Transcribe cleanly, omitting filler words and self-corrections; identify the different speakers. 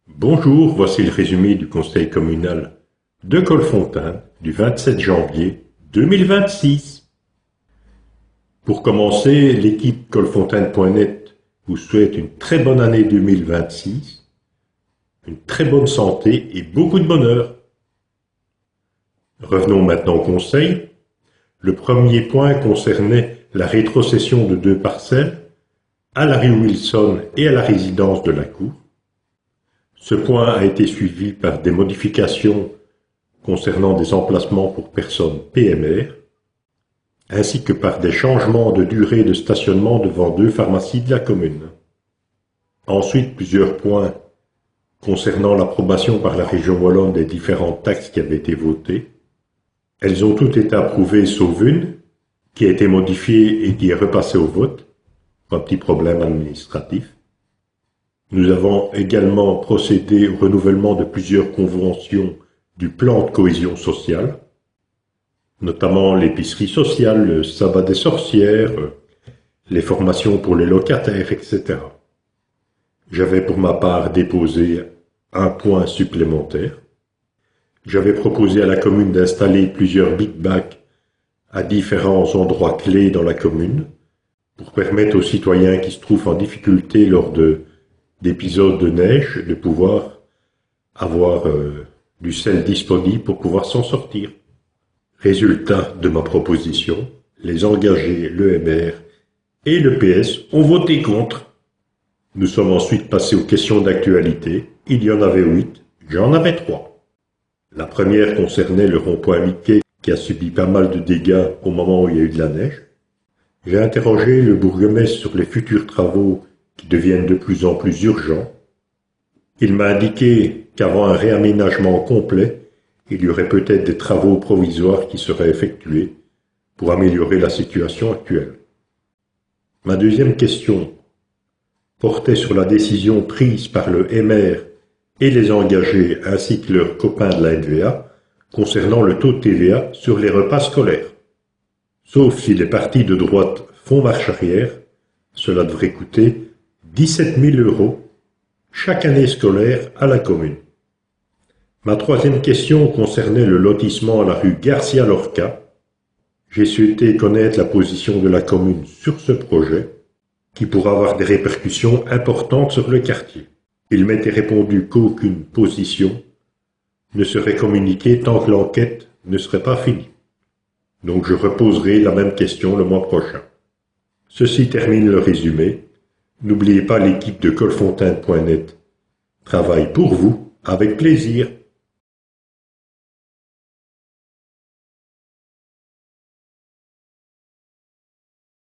Speaker 1: Bonjour, voici le résumé du conseil communal de Colfontaine du 27 janvier 2026. Pour commencer, l'équipe colfontaine.net vous souhaite une très bonne année 2026, une très bonne santé et beaucoup de bonheur. Revenons maintenant au conseil. Le premier point concernait la rétrocession de 2 parcelles à la rue Wilson et à la résidence de la Cour. Ce point a été suivi par des modifications concernant des emplacements pour personnes PMR, ainsi que par des changements de durée de stationnement devant 2 pharmacies de la commune. Ensuite, plusieurs points concernant l'approbation par la région wallonne des différentes taxes qui avaient été votées. Elles ont toutes été approuvées sauf une, qui a été modifiée et qui est repassée au vote, pour un petit problème administratif. Nous avons également procédé au renouvellement de plusieurs conventions du plan de cohésion sociale, notamment l'épicerie sociale, le sabbat des sorcières, les formations pour les locataires, etc. J'avais pour ma part déposé un point supplémentaire. J'avais proposé à la commune d'installer plusieurs big bacs à différents endroits clés dans la commune pour permettre aux citoyens qui se trouvent en difficulté lors d'épisodes de neige de pouvoir avoir du sel disponible pour pouvoir s'en sortir. Résultat de ma proposition, les engagés, l'EMR et le PS ont voté contre. Nous sommes ensuite passés aux questions d'actualité. Il y en avait 8, j'en avais 3. La première concernait le rond-point Mickey qui a subi pas mal de dégâts au moment où il y a eu de la neige. J'ai interrogé le bourgmestre sur les futurs travaux qui deviennent de plus en plus urgents. Il m'a indiqué qu'avant un réaménagement complet, il y aurait peut-être des travaux provisoires qui seraient effectués pour améliorer la situation actuelle. Ma deuxième question portait sur la décision prise par le MR et les engagés ainsi que leurs copains de la NVA concernant le taux de TVA sur les repas scolaires. Sauf si les partis de droite font marche arrière, cela devrait coûter 17 000 € chaque année scolaire à la commune. Ma troisième question concernait le lotissement à la rue Garcia Lorca. J'ai souhaité connaître la position de la commune sur ce projet, qui pourra avoir des répercussions importantes sur le quartier. Il m'était répondu qu'aucune position ne serait communiquée tant que l'enquête ne serait pas finie. Donc je reposerai la même question le mois prochain. Ceci termine le résumé. N'oubliez pas, l'équipe de Colfontaine.net travaille pour vous avec plaisir.